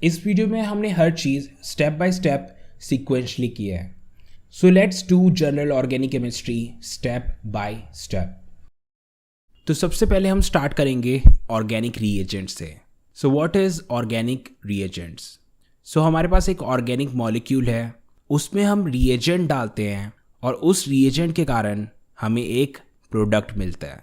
इस वीडियो में हमने हर चीज़ स्टेप बाय स्टेप सीक्वेंशली की है। So let's do general organic chemistry step by step. तो सबसे पहले हम स्टार्ट करेंगे ऑर्गेनिक रीएजेंट से। So what is organic reagents? So हमारे पास एक ऑर्गेनिक मॉलिक्यूल है, उसमें हम रीएजेंट डालते हैं और उस रीएजेंट के कारण हमें एक प्रोडक्ट मिलता है।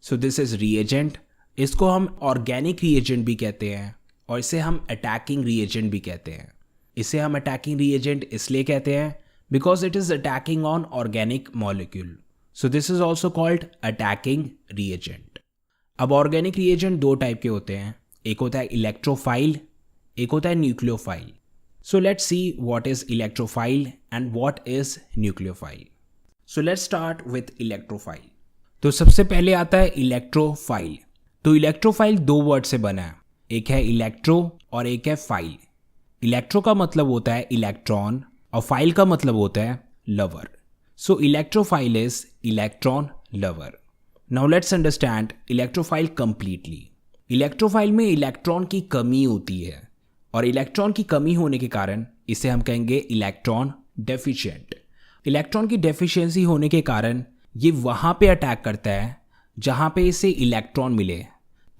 So this is reagent. इसको हम ऑर्गेनिक रीएजेंट भी कहते हैं और इसे हम अटैकिंग रीएजेंट भी कहते हैं। इसे हम अटैकिंग रीएजेंट इसलिए कहते हैं because it is attacking on organic molecule. So this is also called attacking reagent. अब ऑर्गेनिक रीएजेंट दो टाइप के होते हैं, एक होता है इलेक्ट्रोफाइल, एक होता है nucleophile. So let's see what is electrophile and what is nucleophile. So let's start with electrophile. तो सबसे पहले आता है इलेक्ट्रोफाइल। तो इलेक्ट्रोफाइल दो वर्ड से बना है, एक है इलेक्ट्रो और एक है फाइल। इलेक्ट्रो का मतलब होता है इलेक्ट्रॉन और फाइल का मतलब होता है lover. So electrophile is electron lover. Now let's understand electrophile completely. Electrophile में इलेक्ट्रॉन की कमी होती है और इलेक्ट्रॉन की कमी होने के कारण इसे हम कहेंगे इलेक्ट्रॉन डेफिशिएंट। इलेक्ट्रॉन की डेफिशिएंसी होने के कारण ये वहाँ पे अटैक करता है जहाँ पे इसे इलेक्ट्रॉन मिले।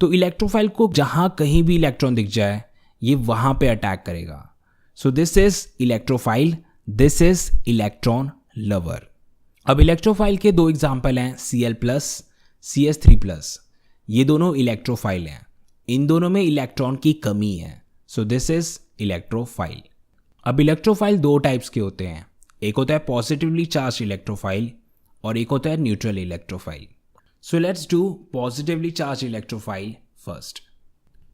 तो इलेक्ट्रोफाइल को जहाँ कहीं भी इलेक्ट्रॉन दिख जाए ये वहाँ पे अटैक करेगा। So this is electrophile, this is electron lover. अब इलेक्ट्रोफाइल के दो एग्जाम्पल हैं Cl+, CS3+। ये दोनों इलेक्ट्रोफाइल हैं, इन दोनों में इलेक्ट्रॉन की कमी है। So this is electrophile. अब इलेक्ट्रोफाइल दो टाइप्स के होते हैं, एक होता है पॉजिटिवली चार्ज इलेक्ट्रोफाइल और एक होता है neutral electrophile. So let's do positively charged electrophile first.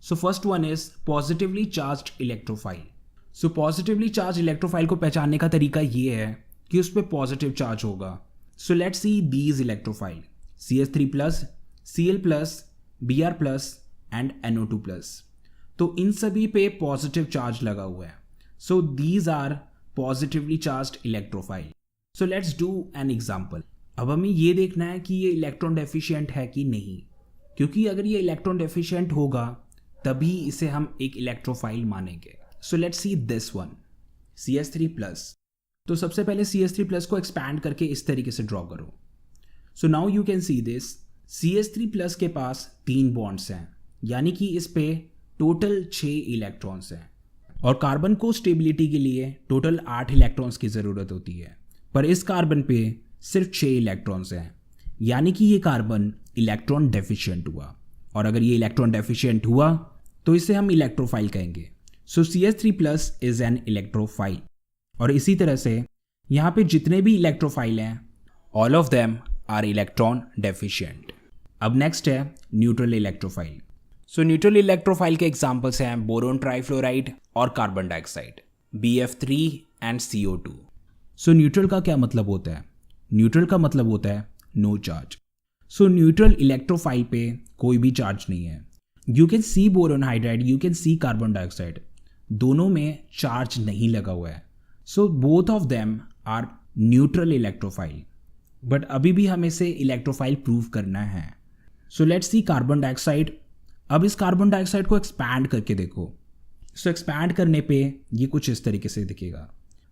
So first one is positively charged electrophile. So positively charged electrophile को पहचानने का तरीका ये है कि उस पर पॉजिटिव चार्ज होगा। So let's see these electrophile CS3+, Cl+, Br+ and NO2+। तो इन सभी पे पॉजिटिव चार्ज लगा हुआ है। So these are positively charged electrophile. So let's do an example. अब हमें ये देखना है कि ये इलेक्ट्रॉन डेफिशिएंट है कि नहीं, क्योंकि अगर ये इलेक्ट्रॉन डेफिशिएंट होगा तभी इसे हम एक इलेक्ट्रोफाइल मानेंगे। सो let's see this one CS3+। तो सबसे पहले CS3+ को एक्सपैंड करके इस तरीके से ड्रॉ करो। So now you can see this CS3+ के पास 3 बॉन्ड्स हैं, यानी कि इस पे टोटल 6 इलेक्ट्रॉन्स हैं और कार्बन को स्टेबिलिटी के लिए टोटल 8 इलेक्ट्रॉन्स की ज़रूरत होती है, पर इस कार्बन पे सिर्फ 6 इलेक्ट्रॉन्स हैं, यानी कि ये कार्बन इलेक्ट्रॉन डेफिशिएंट हुआ। और अगर ये इलेक्ट्रॉन डेफिशिएंट हुआ तो इसे हम इलेक्ट्रोफाइल कहेंगे। सो CS3+ इज एन इलेक्ट्रोफाइल। और इसी तरह से यहाँ पे जितने भी इलेक्ट्रोफाइल हैं all of them are electron deficient. अब नेक्स्ट है neutral electrophile. So neutral electrophile के एग्जाम्पल्स हैं बोरोन ट्राइफ्लोराइड और carbon dioxide BF3 and CO2। So neutral का क्या मतलब होता है? न्यूट्रल का मतलब होता है no charge. So neutral electrophile पे कोई भी चार्ज नहीं है। You can see boron hydride, you can see carbon dioxide, दोनों में चार्ज नहीं लगा हुआ है। So both of them are neutral electrophile, but अभी भी हमें से इलेक्ट्रोफाइल प्रूव करना है। So let's see carbon dioxide. अब इस कार्बन डाइऑक्साइड को एक्सपैंड करके देखो। सो एक्सपैंड करने पे ये कुछ इस तरीके से दिखेगा।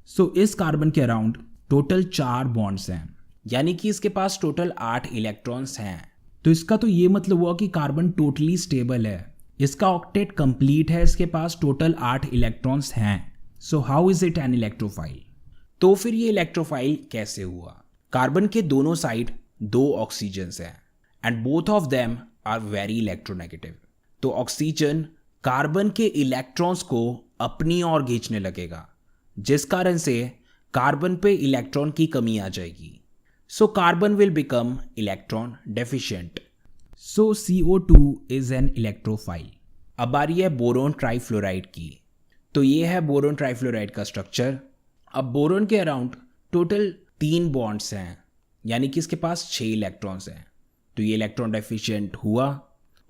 सो इस कार्बन के अराउंड टोटल 4 बॉन्ड्स हैं, यानी कि इसके पास टोटल 8 इलेक्ट्रॉन्स हैं। तो इसका तो ये मतलब हुआ कि कार्बन टोटली स्टेबल है, इसका ऑक्टेट कंप्लीट है, इसके पास टोटल 8 इलेक्ट्रॉन्स हैं। So how is it an electrophile? तो फिर ये इलेक्ट्रोफाइल कैसे हुआ? कार्बन के दोनों साइड 2 ऑक्सीजन्स हैं and both of them are very electronegative. तो ऑक्सीजन कार्बन के इलेक्ट्रॉन्स को अपनी ओर खींचने लगेगा, जिस कारण से कार्बन पे इलेक्ट्रॉन की कमी आ जाएगी। So carbon will become electron deficient. So CO2 is an electrophile. अब बारी है बोरोन ट्राइफ्लोराइड की। तो ये है बोरोन ट्राइफ्लोराइड का स्ट्रक्चर। अब बोरोन के अराउंड टोटल 3 बॉन्ड्स हैं, यानी कि इसके पास 6 इलेक्ट्रॉन्स हैं। तो ये इलेक्ट्रॉन डेफिशिएंट हुआ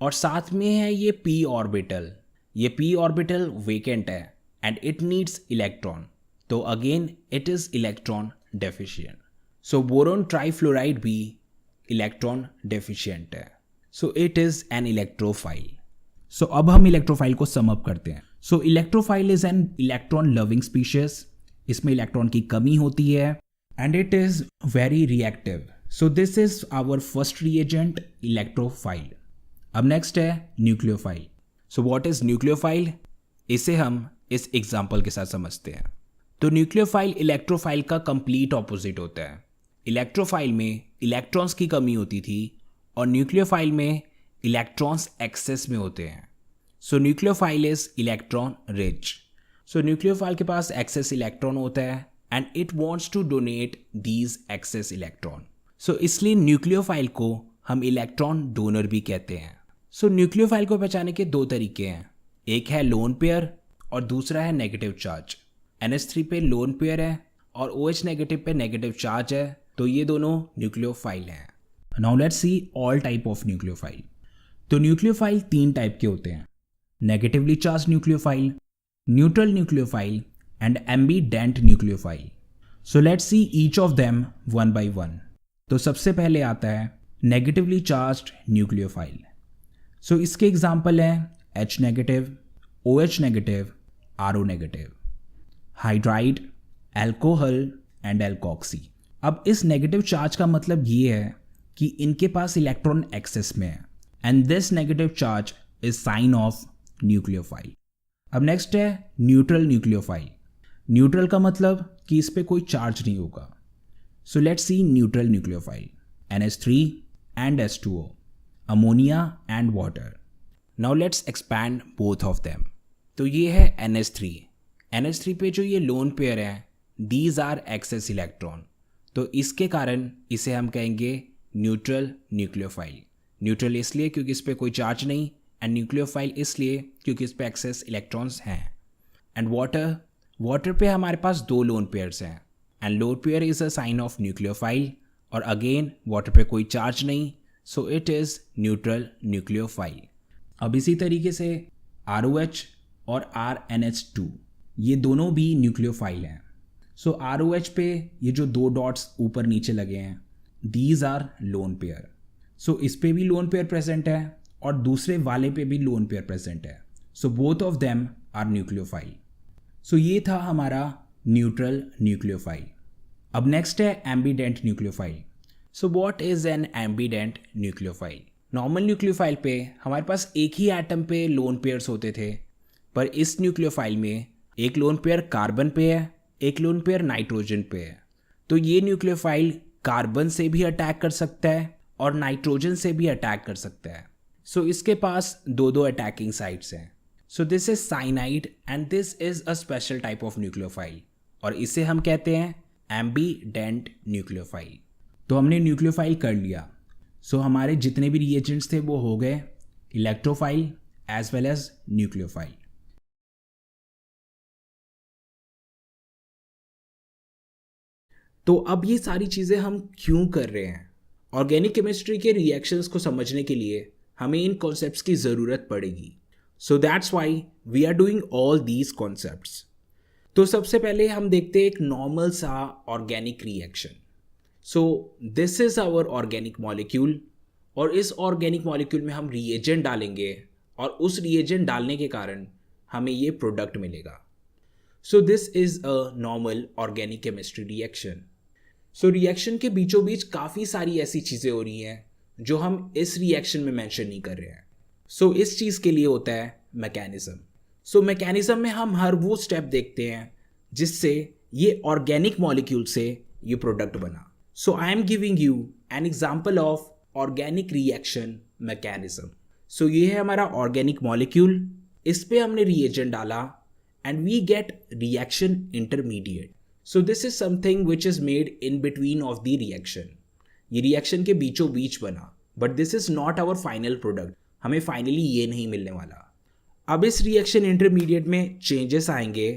और साथ में है ये p ऑर्बिटल। ये p ऑर्बिटल वेकेंट है एंड इट नीड्स इलेक्ट्रॉन, तो again it is electron deficient. So boron trifluoride भी इलेक्ट्रॉन डेफिशिएंट है, so it is an electrophile. So अब हम इलेक्ट्रोफाइल को सम अप करते हैं। So electrophile is an electron loving species, इसमें इलेक्ट्रॉन की कमी होती है and it is very reactive. So this is our first reagent electrophile. अब नेक्स्ट है nucleophile. So what is nucleophile? इसे हम इस एग्जाम्पल के साथ समझते हैं. तो न्यूक्लियोफाइल इलेक्ट्रोफाइल का कंप्लीट ऑपोजिट होता है. इलेक्ट्रोफाइल में इलेक्ट्रॉन्स की कमी होती थी और न्यूक्लियोफाइल में इलेक्ट्रॉन्स एक्सेस में होते हैं. So nucleophile is electron rich. So nucleophile के पास एक्सेस इलेक्ट्रॉन होता है and it wants to donate these excess electron. So इसलिए न्यूक्लियोफाइल को हम इलेक्ट्रॉन डोनर भी कहते हैं. सो न्यूक्लियोफाइल को पहचानने के दो तरीके हैं. एक है लोन पेयर और दूसरा है नेगेटिव चार्ज. NH3 पे लोन पेयर है और OH नेगेटिव पे नेगेटिव चार्ज है, तो ये दोनों न्यूक्लियोफाइल हैं. Now let's see all type of nucleophile. तो न्यूक्लियोफाइल 3 टाइप के होते हैं: negatively charge nucleophile, neutral nucleophile and ambident nucleophile. So let's see each of them one by one. तो सबसे पहले आता है नेगेटिवली चार्ज्ड न्यूक्लियोफाइल. सो इसके एग्जाम्पल हैं H negative, OH negative, RO negative, hydride, alcohol and alkoxy. अब इस negative charge का मतलब ये है कि इनके पास इलेक्ट्रॉन एक्सेस में है and this negative charge is sine of nucleophile. अब नेक्स्ट है न्यूट्रल न्यूक्लियोफाइल. न्यूट्रल का मतलब कि इस पे कोई चार्ज नहीं होगा. So let's C neutral nucleophile. NH3 and H2O, ammonia and water. Now let's expand both of them. तो ये है NH3. NH3 पे जो ये लोन पेयर है, दीज आर एक्सेस इलेक्ट्रॉन, तो इसके कारण इसे हम कहेंगे न्यूट्रल न्यूक्लियोफाइल. न्यूट्रल इसलिए क्योंकि इस पर कोई चार्ज नहीं एंड न्यूक्लियोफाइल इसलिए क्योंकि इस पर एक्सेस इलेक्ट्रॉन्स हैं. एंड वाटर पे हमारे पास 2 लोन पेयर्स हैं and lone pair is a sign of nucleophile और अगेन वाटर पे कोई चार्ज नहीं, so it is neutral nucleophile. अब इसी तरीके से ROH और RNH2 ये दोनों भी न्यूक्लियोफाइल हैं. सो ROH पे ये जो 2 डॉट्स ऊपर नीचे लगे हैं, दीज आर लोन पेयर. सो इस पे भी लोन पेयर प्रेजेंट है और दूसरे वाले पे भी लोन पेयर प्रेजेंट है. So both of them are nucleophile. So ये था हमारा न्यूट्रल न्यूक्लियोफाइल. अब नेक्स्ट है ambident nucleophile. So what is an ambident nucleophile? Normal nucleophile पे हमारे पास एक ही एटम पे लोन पेयर्स होते थे, पर इस न्यूक्लियोफाइल में एक लोन पेयर कार्बन पे है, एक लोन पेयर नाइट्रोजन पे है. तो ये न्यूक्लियोफाइल कार्बन से भी अटैक कर सकता है और नाइट्रोजन से भी अटैक कर सकता है. सो इसके पास 2 अटैकिंग साइट्स हैं. So this is cyanide and this is a special type of nucleophile और इसे हम कहते हैं एम्बीडेंट न्यूक्लियोफाइल. तो हमने न्यूक्लियोफाइल कर लिया. सो हमारे जितने भी रिएजेंट्स थे वो हो गए electrophile as well as nucleophile. तो अब ये सारी चीज़ें हम क्यों कर रहे हैं? ऑर्गेनिक केमिस्ट्री के रिएक्शंस को समझने के लिए हमें इन कॉन्सेप्ट्स की ज़रूरत पड़ेगी. So that's why we are doing all these concepts. तो सबसे पहले हम देखते हैं एक नॉर्मल सा organic reaction. So this is our organic molecule और इस ऑर्गेनिक मॉलिक्यूल में हम रिएजेंट डालेंगे और उस रिएजेंट डालने के कारण हमें ये प्रोडक्ट मिलेगा. सो this is a normal organic chemistry reaction. So reaction के बीचों बीच काफ़ी सारी ऐसी चीज़ें हो रही हैं जो हम इस रिएक्शन में मेंशन नहीं कर रहे हैं. सो इस चीज़ के लिए होता है मैकेनिज्म. सो मैकेनिज्म में हम हर वो स्टेप देखते हैं जिससे ये ऑर्गेनिक मॉलिक्यूल से ये प्रोडक्ट बना. So I am giving you an example of organic reaction mechanism. So ये है हमारा ऑर्गेनिक मॉलिक्यूल, इस पे हमने रिएजेंट डाला and we get reaction intermediate. So this is something which is made in between of the reaction. ये reaction के बीचों बीच बना, but this is not our final product. हमें finally ये नहीं मिलने वाला. अब इस reaction intermediate में changes आएंगे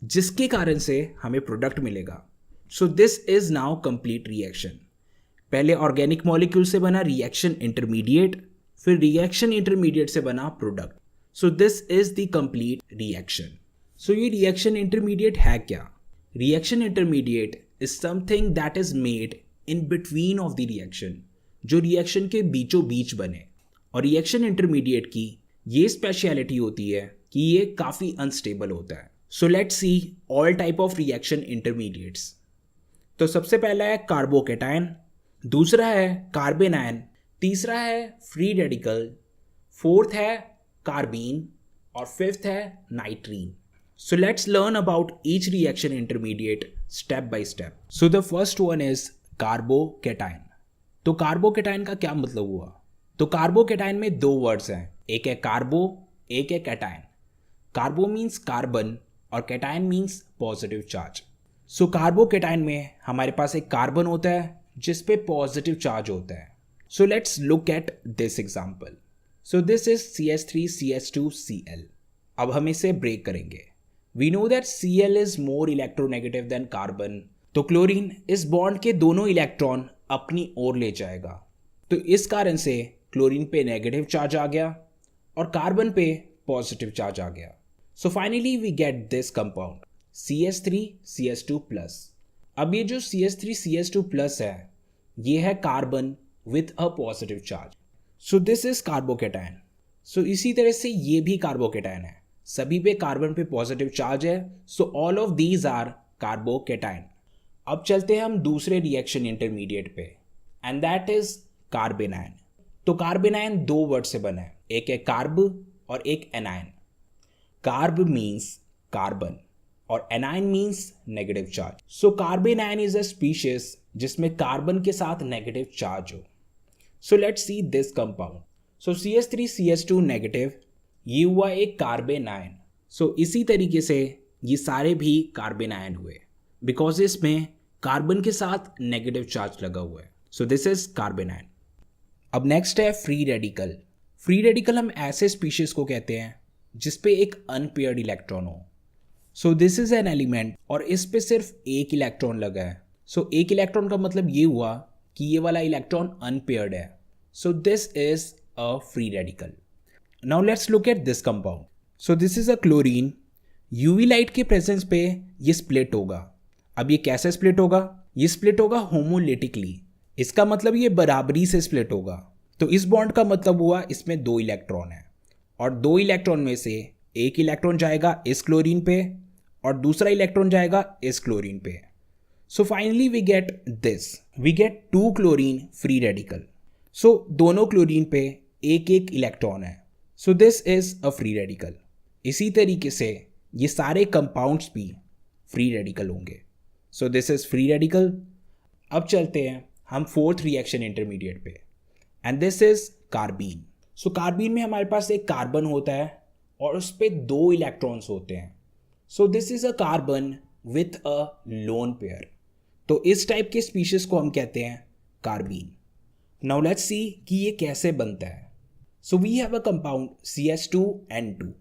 जिसके कारण से हमें product मिलेगा. So this is now complete reaction. पहले organic molecule से बना reaction intermediate, फिर reaction intermediate से बना product. So this is the complete reaction. सो ये रिएक्शन इंटरमीडिएट है क्या? Reaction intermediate is something that is made in between of the reaction, जो रिएक्शन के बीचों बीच बने. और रिएक्शन इंटरमीडिएट की ये स्पेशलिटी होती है कि ये काफ़ी अनस्टेबल होता है। So let's see all type of reaction intermediates. तो सबसे पहला है कार्बोकेटायन, दूसरा है कार्बन आयन, तीसरा है फ्री रेडिकल, फोर्थ है कार्बीन और फिफ्थ है नाइट्रीन। So let's learn about each reaction intermediate step by step. So the first one is carbocation. तो कार्बोकेटायन का क्या मतलब हुआ? तो कार्बोकेटायन में दो वर्ड्स हैं, एक है कार्बो, एक है कैटायन। कार्बो मीन्स कार्बन और कैटायन मीन्स पॉजिटिव चार्ज। सो कार्बोकेटायन में हमारे पास एक कार्बन होता है जिस पे पॉजिटिव चार्ज होता है। So let's look at this example. So this is CH3CH2Cl। अब हम इसे ब्रेक करेंगे। We know that Cl is more electronegative than carbon. तो क्लोरीन इस बॉन्ड के दोनों इलेक्ट्रॉन अपनी ओर ले जाएगा, तो इस कारण से क्लोरीन पे नेगेटिव चार्ज आ गया और कार्बन पे पॉजिटिव चार्ज आ गया। So finally we get this compound CH3CH2+। अब ये जो CH3CH2+ है ये है carbon with a positive charge. So this is carbocation. So इसी तरह से ये भी कार्बोकेटायन है, सभी पे कार्बन पे पॉजिटिव चार्ज है। So all of these are carbocation. अब चलते हैं हम दूसरे रिएक्शन इंटरमीडिएट पे and that is carbanion. तो कार्बन आयन दो वर्ड से बना है, एक है कार्ब और एक एनायन। कार्ब मीन्स कार्बन और anion means negative charge. So carbanion is a species जिसमें कार्बन के साथ नेगेटिव चार्ज हो। So let's see this compound. So CH3CH2 negative, ये हुआ एक कार्बन आयन। सो इसी तरीके से ये सारे भी कार्बन आयन हुए बिकॉज इसमें कार्बन के साथ नेगेटिव चार्ज लगा हुआ है। So this is carbon ion. अब नेक्स्ट है फ्री रेडिकल। फ्री रेडिकल हम ऐसे स्पीशीज को कहते हैं जिसपे एक अनपेयर्ड इलेक्ट्रॉन हो। सो दिस इज एन एलिमेंट और इस पे सिर्फ एक इलेक्ट्रॉन लगा है। सो एक इलेक्ट्रॉन का मतलब ये हुआ कि ये वाला इलेक्ट्रॉन अनपेयर्ड है। So this is a free radical. Now let's look at this compound. So this is a chlorine. UV light के प्रेजेंस पे ये स्प्लिट होगा। अब ये कैसे स्प्लिट होगा? ये स्प्लिट होगा होमोलिटिकली। इसका मतलब ये बराबरी से स्प्लिट होगा। तो इस बॉन्ड का मतलब हुआ इसमें दो इलेक्ट्रॉन है और दो इलेक्ट्रॉन में से एक इलेक्ट्रॉन जाएगा इस क्लोरीन पे और दूसरा इलेक्ट्रॉन जाएगा इस क्लोरीन पे। So finally we get this, we get 2 chlorine free radical. So दोनों क्लोरीन पे एक एक इलेक्ट्रॉन है। So this is a free radical. इसी तरीके से ये सारे कंपाउंड्स भी फ्री रेडिकल होंगे। सो दिस इज फ्री रेडिकल। अब चलते हैं हम फोर्थ रिएक्शन इंटरमीडिएट पे and this is carbene. So carbene में हमारे पास एक कार्बन होता है और उस पर दो इलेक्ट्रॉन्स होते हैं। So this is a carbon with a lone pair. तो इस टाइप के स्पीशीज को हम कहते हैं कार्बीन। नाउ लेट्स सी कि ये कैसे बनता है। So we have a compound CH2N2।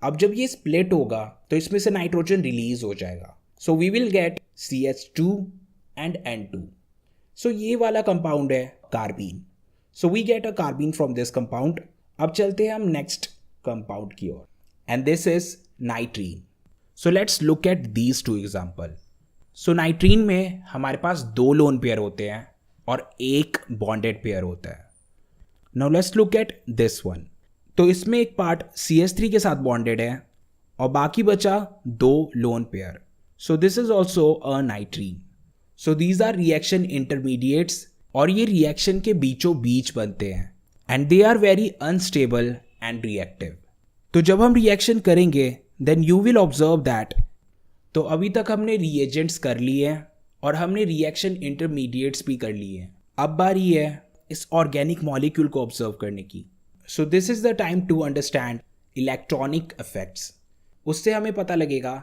अब जब ये स्प्लिट होगा तो इसमें से नाइट्रोजन रिलीज हो जाएगा। So we will get CH2 and N2। So ये वाला कंपाउंड है carbene. So we get a carbene from this compound. अब चलते हैं हम नेक्स्ट कंपाउंड की ओर and this is nitrene. So let's look at these two example. So nitrene में हमारे पास दो लोन पेयर होते हैं और एक बॉन्डेड पेयर होता है। Now let's look at this one. तो इसमें एक पार्ट CH3 के साथ बॉन्डेड है और बाकी बचा दो lone pair. So this is also a nitrene. So these are reaction intermediates और ये रिएक्शन के बीचों बीच बनते हैं and they are very unstable and reactive. तो जब हम रिएक्शन करेंगे then you will observe that. तो अभी तक हमने रिएजेंट्स कर लिए हैं और हमने रिएक्शन इंटरमीडिएट्स भी कर लिए हैं। अब बारी है इस ऑर्गेनिक मॉलिक्यूल को ऑब्जर्व करने की। So this is the time to understand electronic effects. उससे हमें पता लगेगा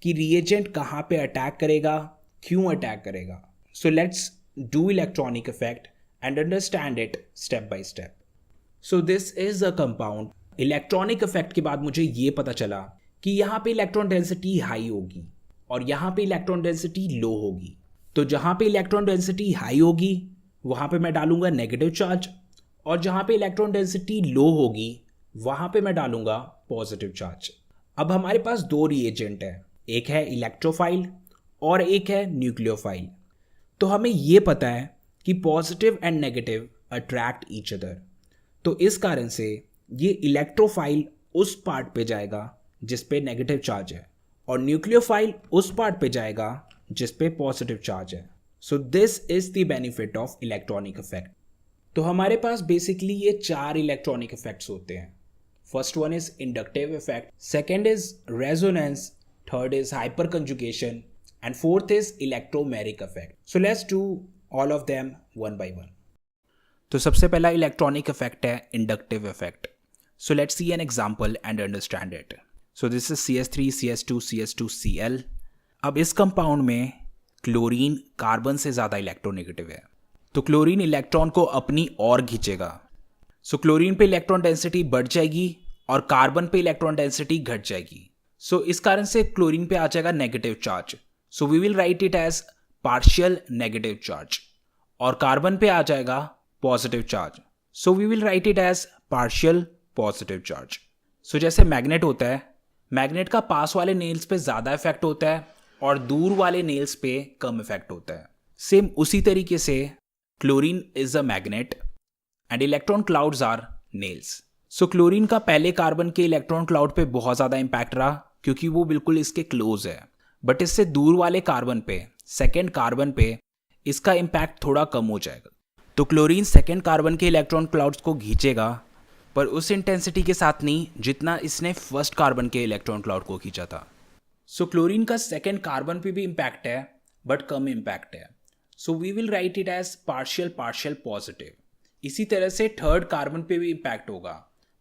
कि रिएजेंट कहाँ पे अटैक करेगा, क्यों अटैक करेगा। So let's do electronic effect and understand it step by step. So this is a compound. Electronic effect के बाद मुझे ये पता चला कि यहाँ पे इलेक्ट्रॉन डेंसिटी हाई होगी और यहाँ पे इलेक्ट्रॉन डेंसिटी लो होगी। तो जहाँ पे इलेक्ट्रॉन डेंसिटी हाई होगी वहाँ पे मैं डालूंगा नेगेटिव चार्ज और जहाँ पे इलेक्ट्रॉन डेंसिटी लो होगी वहाँ पे मैं डालूंगा पॉजिटिव चार्ज। अब हमारे पास दो रिएजेंट है, एक है इलेक्ट्रोफाइल और एक है न्यूक्लियोफाइल। तो हमें ये पता है कि positive and negative attract each other. तो इस कारण से ये इलेक्ट्रोफाइल उस पार्ट पे जाएगा जिस पे नेगेटिव चार्ज है और न्यूक्लियोफाइल उस पार्ट पे जाएगा जिस पे पॉजिटिव चार्ज है. So this is the benefit of electronic effect. तो हमारे पास बेसिकली ये 4 इलेक्ट्रॉनिक इफेक्ट्स होते हैं. First one is inductive effect, second is resonance, third is hyperconjugation and fourth is electromeric effect. So let's do all of them one by one. तो सबसे पहला electronic effect है inductive effect. So let's see an example and understand it. So this is CS3 CS2 CS2 Cl. अब इस compound में chlorine carbon से ज़्यादा electronegative है, तो क्लोरीन इलेक्ट्रॉन को अपनी ओर खींचेगा. सो क्लोरीन पे इलेक्ट्रॉन डेंसिटी बढ़ जाएगी और कार्बन पे इलेक्ट्रॉन डेंसिटी घट जाएगी. सो इस कारण से क्लोरीन पे आ जाएगा negative charge. So we will write it as partial negative charge. और कार्बन पे आ जाएगा positive charge. So we will write it as partial positive charge. So जैसे मैग्नेट होता है, मैग्नेट का पास वाले नेल्स पे ज़्यादा इफेक्ट होता है और दूर वाले नेल्स पे कम इफेक्ट होता है. सेम उसी तरीके से chlorine is a magnet and electron clouds are nails. So chlorine का पहले कार्बन के इलेक्ट्रॉन क्लाउड पे बहुत ज़्यादा इम्पैक्ट रहा क्योंकि वो बिल्कुल इसके क्लोज है, बट इससे दूर वाले कार्बन पे, सेकेंड कार्बन पे इसका इम्पैक्ट थोड़ा कम हो जाएगा. तो क्लोरीन सेकेंड कार्बन के इलेक्ट्रॉन क्लाउड्स को खींचेगा, पर उस इंटेंसिटी के साथ नहीं जितना इसने फर्स्ट कार्बन के इलेक्ट्रॉन क्लाउड को खींचा था. सो क्लोरीन का सेकेंड कार्बन पे भी इम्पैक्ट है बट कम इम्पैक्ट है. So we will write it as partial partial positive. इसी तरह से थर्ड कार्बन पे भी इम्पैक्ट होगा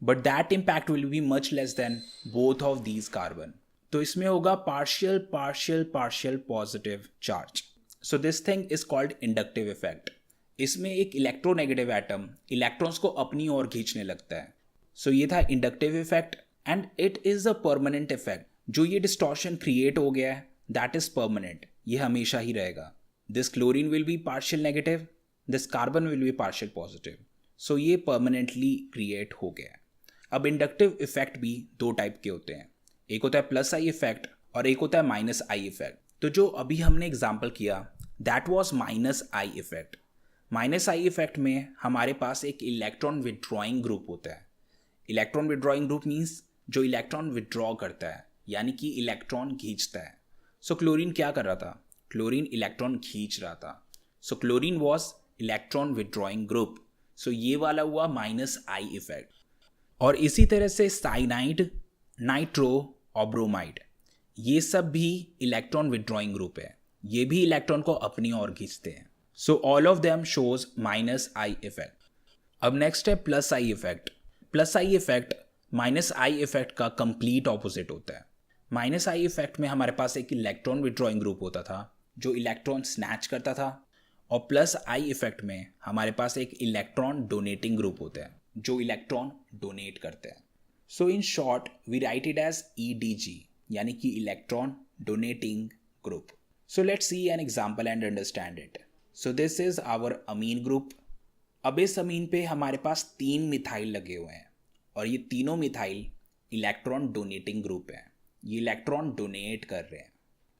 but that impact will be much less than both of these carbon. तो इसमें होगा partial partial partial positive charge. So this thing is called inductive effect. इसमें एक इलेक्ट्रोनेगेटिव एटम इलेक्ट्रॉन्स को अपनी ओर खींचने लगता है. सो ये था inductive effect and it is a permanent effect. जो ये डिस्टॉर्शन क्रिएट हो गया है दैट इज परमानेंट, ये हमेशा ही रहेगा. This chlorine will be partial negative, this carbon will be partial positive. So ये परमानेंटली क्रिएट हो गया है. अब इंडक्टिव इफेक्ट भी दो टाइप के होते हैं. एक होता है प्लस आई इफेक्ट और एक होता है माइनस आई इफेक्ट. तो जो अभी हमने एग्जाम्पल किया that was minus I effect. Minus I effect में हमारे पास एक इलेक्ट्रॉन विड्रॉइंग ग्रुप होता है. इलेक्ट्रॉन विड्रॉइंग ग्रुप मीन्स जो इलेक्ट्रॉन विड्रॉ करता है, यानी कि इलेक्ट्रॉन खींचता है. सो क्लोरीन क्या कर रहा था? क्लोरीन इलेक्ट्रॉन खींच रहा था. So chlorine was electron withdrawing group. So ये वाला हुआ माइनस आई इफेक्ट. और इसी तरह से साइनाइड, नाइट्रो और ब्रोमाइड, ये सब भी इलेक्ट्रॉन विड्रॉइंग ग्रुप है. ये भी इलेक्ट्रॉन को अपनी ओर खींचते हैं. सो all of them shows minus I effect. अब नेक्स्ट है plus I effect. Plus I effect minus I effect का कंप्लीट ऑपोजिट होता है. माइनस आई इफेक्ट में हमारे पास एक इलेक्ट्रॉन विड्रॉइंग ग्रुप होता था जो इलेक्ट्रॉन स्नैच करता था, और प्लस आई इफेक्ट में हमारे पास एक इलेक्ट्रॉन डोनेटिंग ग्रुप होता है जो इलेक्ट्रॉन डोनेट करते हैं. So in short we write it as EDG, यानी कि electron donating group. So let's see an example and understand it. So this is our amine group. अब इस अमीन पे हमारे पास 3 मिथाइल लगे हुए हैं और ये तीनों मिथाइल इलेक्ट्रॉन डोनेटिंग ग्रुप है. ये इलेक्ट्रॉन डोनेट कर रहे हैं.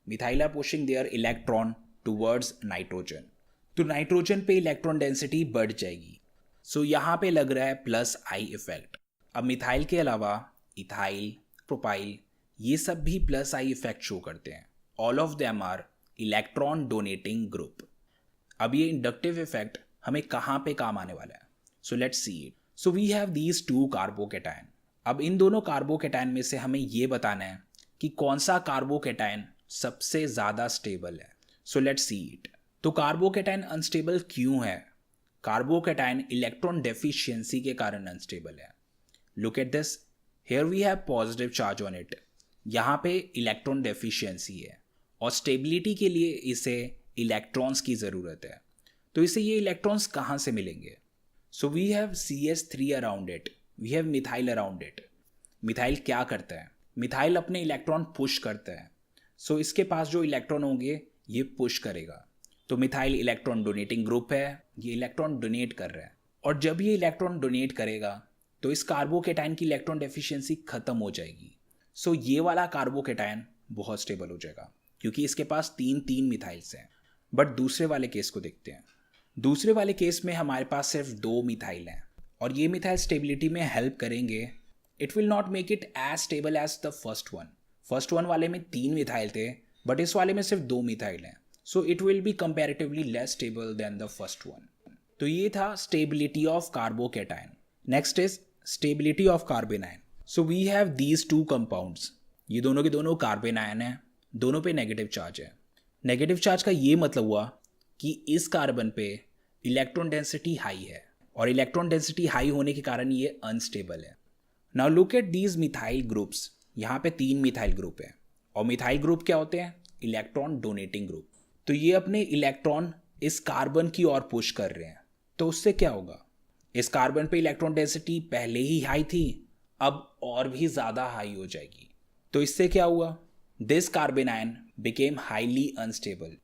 Methyl are pushing their electron towards nitrogen. तो नाइट्रोजन पे इलेक्ट्रॉन डेंसिटी बढ़ जाएगी. सो यहाँ पे लग रहा है प्लस आई इफेक्ट. अब मिथाइल के अलावा इथाइल, प्रोपाइल, ये सब भी प्लस आई इफेक्ट शो करते हैं. All of them are electron donating group. अब ये इंडक्टिव इफेक्ट हमें कहाँ पे काम आने वाला है? So let's see it. So we have these 2 carbocation. अब इन दोनों कार्बोकेटायन में से हमें ये बताना है कि कौन सा कार्बोकेटायन सबसे ज़्यादा स्टेबल है. So let's see it. तो कार्बोकेटायन अनस्टेबल क्यों है? कार्बोकेटायन इलेक्ट्रॉन डेफिशिएंसी के कारण अनस्टेबल है. Look at this. Here we have positive charge on it. यहाँ पे इलेक्ट्रॉन डेफिशिएंसी है और स्टेबिलिटी के लिए इसे इलेक्ट्रॉन्स की ज़रूरत है. तो इसे ये इलेक्ट्रॉन्स कहाँ से मिलेंगे? So we have CS3 around it, we have methyl around it. Methyl क्या करता है? मिथाइल अपने इलेक्ट्रॉन पुश करता है. सो इसके पास जो इलेक्ट्रॉन होंगे ये पुश करेगा. तो मिथाइल इलेक्ट्रॉन डोनेटिंग ग्रुप है, ये इलेक्ट्रॉन डोनेट कर रहा है. और जब ये इलेक्ट्रॉन डोनेट करेगा तो इस कार्बोकेटायन की इलेक्ट्रॉन डेफिशिएंसी खत्म हो जाएगी. सो ये वाला कार्बोकेटायन बहुत स्टेबल हो जाएगा क्योंकि इसके पास 3 मिथाइल्स हैं. बट दूसरे वाले केस को देखते हैं. दूसरे वाले केस में हमारे पास सिर्फ 2 मिथाइल हैं और ये मिथाइल स्टेबिलिटी में हेल्प करेंगे it will not make it as stable as the first one वाले में 3 मिथाइल थे, बट इस वाले में सिर्फ 2 मिथाइल हैं, so it will be comparatively less stable than the first one. तो ये था stability of carbocation. Next is stability of carbon ion. So we have these two compounds, ये दोनों के दोनों कार्बन आयन है, दोनों पे नेगेटिव चार्ज है। नेगेटिव चार्ज का ये मतलब हुआ कि इस कार्बन पे इलेक्ट्रॉन डेंसिटी हाई है, और इलेक्ट्रॉन डेंसिटी हाई होने के कारण ये अनस्टेबल है। Now look at these methyl groups, यहाँ पे 3 मिथाइल ग्रुप है, और मिथाइल ग्रुप क्या होते हैं? Electron donating group. तो ये अपने इलेक्ट्रॉन इस कार्बन की ओर पुश कर रहे हैं, तो उससे क्या होगा? इस कार्बन पे इलेक्ट्रॉन डेंसिटी पहले ही हाई थी, अब और भी ज़्यादा हाई हो जाएगी। तो इससे क्या हुआ? This carbon ion became highly unstable.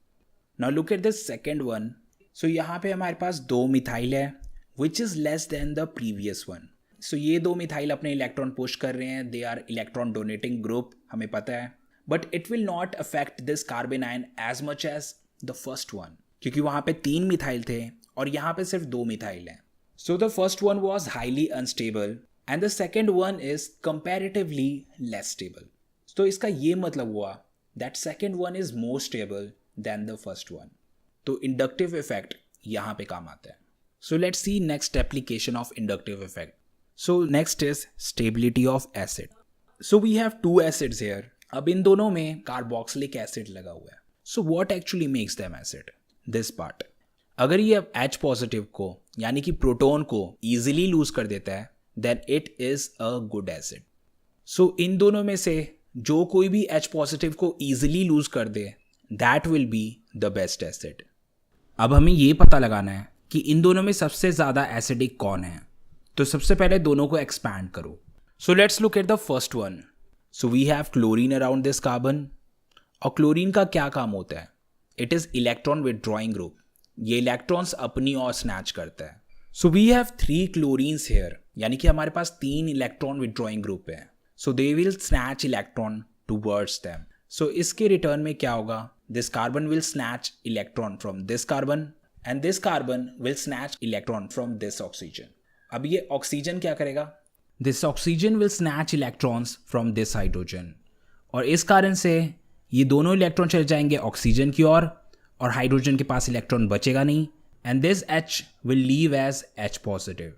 Now look at this second one. So यहाँ पे हमारे पास 2 मिथाइल है which is less than the previous one. So ये 2 मिथाइल अपने इलेक्ट्रॉन पुश कर रहे हैं, they are electron donating group, हमें पता है, but it will not affect this carbon ion as much as the first one, क्योंकि वहाँ पे 3 मिथाइल थे और यहाँ पे सिर्फ 2 मिथाइल हैं। So the first one was highly unstable and the second one is comparatively less stable. तो इसका ये मतलब हुआ that second one is more stable than the first one. तो इंडक्टिव इफेक्ट यहाँ पे काम आता है। So let's see next application of inductive effect. So next is stability of acid. So we have 2 acids here. अब इन दोनों में कार्बोक्सिलिक एसिड लगा हुआ है। So what actually makes them acid? This part. अगर ये H पॉजिटिव को यानी कि प्रोटॉन को इजीली लूज कर देता है then it is a good acid. So इन दोनों में से जो कोई भी H पॉजिटिव को इजीली लूज कर दे that will be the best acid. अब हमें ये पता लगाना है कि इन दोनों में सबसे ज़्यादा एसिडिक कौन है। तो सबसे पहले दोनों को एक्सपैंड करो। So let's look at the first one. So we have chlorine around this carbon, और क्लोरीन का क्या काम होता है? It is electron withdrawing group, ये इलेक्ट्रॉन्स अपनी ओर स्नैच करता है। So we have 3 chlorines here, यानी कि हमारे पास 3 इलेक्ट्रॉन विदड्रॉइंग ग्रुप है। So they will snatch electron towards them. So इसके रिटर्न में क्या होगा? This carbon will snatch electron from this carbon and this carbon will snatch electron from this oxygen. अब ये ऑक्सीजन क्या करेगा? This oxygen will snatch electrons from this hydrogen, और इस कारण से ये दोनों इलेक्ट्रॉन चले जाएंगे ऑक्सीजन की ओर, और हाइड्रोजन के पास इलेक्ट्रॉन बचेगा नहीं, and this H will leave as H positive.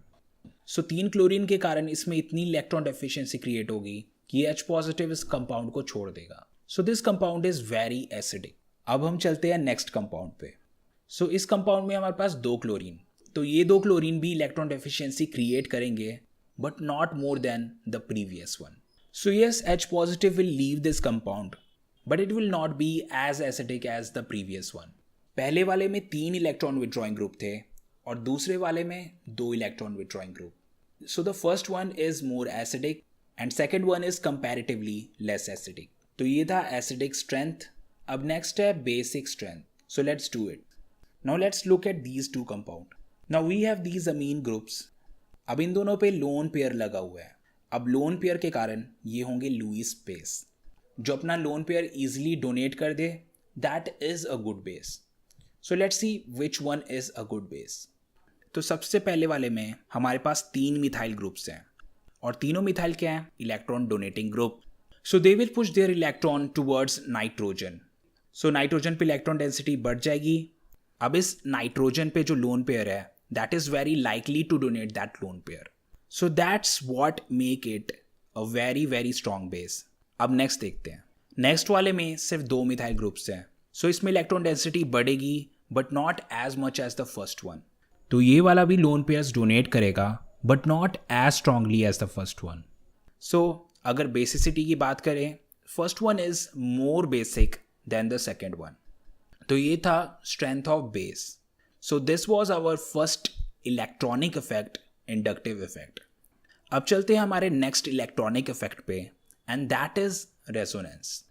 So 3 chlorine के कारण इसमें इतनी इलेक्ट्रॉन डेफिशिएंसी क्रिएट होगी कि H पॉजिटिव इस कंपाउंड को छोड़ देगा। सो this compound is very acidic. अब हम चलते हैं नेक्स्ट कंपाउंड पे। सो इस कंपाउंड में हमारे पास 2 क्लोरीन, तो ये 2 क्लोरीन भी इलेक्ट्रॉन डेफिशिएंसी क्रिएट करेंगे but not more than the previous one. So yes, H positive will leave this compound but it will not be as acidic as the previous one. पहले वाले में 3 electron withdrawing group थे और दूसरे वाले में 2 electron withdrawing group. So the first one is more acidic and second one is comparatively less acidic. तो ये था एसिडिक स्ट्रेंथ। अब नेक्स्ट है basic strength. So let's do it. Now let's look at these 2 compound. Now we have these amine groups. अब इन दोनों पे lone pair लगा हुआ है। अब लोन पेयर के कारण ये होंगे लुईस बेस। जो अपना लोन पेयर इजीली डोनेट कर दे that is a good base. So let's see which one is a good base. तो सबसे पहले वाले में हमारे पास 3 मिथाइल ग्रुप्स हैं, और तीनों मिथाइल क्या हैं? Electron donating group. So they will push their electron towards nitrogen. So nitrogen पे इलेक्ट्रॉन डेंसिटी बढ़ जाएगी। अब इस नाइट्रोजन पे जो लोन पेयर है that is very likely to donate that lone pair. So that's what make it a very very strong base. अब next देखते हैं। नेक्स्ट वाले में सिर्फ 2 मिथाइल ग्रुप्स हैं, सो इसमें इलेक्ट्रॉन डेंसिटी बढ़ेगी but not as much as the first one. तो ये वाला भी लोन पेयर्स डोनेट करेगा but not as strongly as the first one. So अगर बेसिसिटी की बात करें, first one is more basic than the second one. तो ये था strength of base. So this was our first electronic effect, inductive effect. अब चलते हैं हमारे नेक्स्ट इलेक्ट्रॉनिक इफेक्ट पे, एंड दैट इज रेजोनेंस।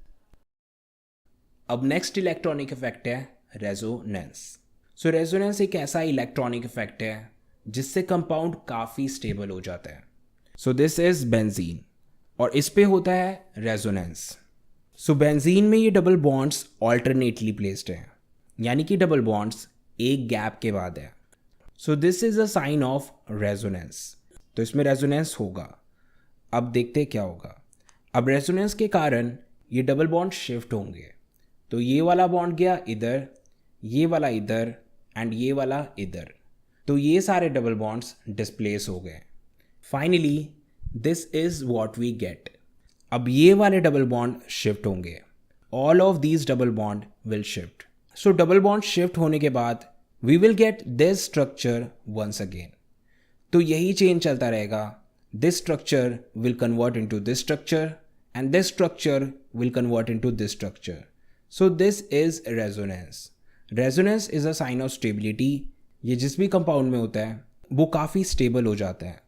अब नेक्स्ट इलेक्ट्रॉनिक इफेक्ट है रेजोनेंस। सो रेजोनेंस एक ऐसा इलेक्ट्रॉनिक इफेक्ट है जिससे कंपाउंड काफ़ी स्टेबल हो जाता है। सो दिस इज बेंजीन, और इस पे होता है रेजोनेंस। सो बेंजीन में ये डबल बॉन्ड्स ऑल्टरनेटली प्लेस्ड हैं, यानी कि डबल बॉन्ड्स एक गैप के बाद है। So this is a sign of resonance. तो इसमें रेजोनेंस होगा। अब देखते क्या होगा। अब रेजोनेंस के कारण ये डबल बॉन्ड शिफ्ट होंगे, तो ये वाला बॉन्ड गया इधर, ये वाला इधर एंड ये वाला इधर, तो ये सारे डबल बॉन्ड्स डिस्प्लेस हो गए। Finally this is what we get. अब ये वाले डबल बॉन्ड शिफ्ट होंगे, all of these double bond will shift. So double bond shift होने के बाद we will get this structure once again. तो यही चेंज चलता रहेगा। This structure will convert into this structure and this structure will convert into this structure. So this is resonance. Resonance is a sign of stability. ये जिस भी compound में होता है वो काफ़ी स्टेबल हो जाता है।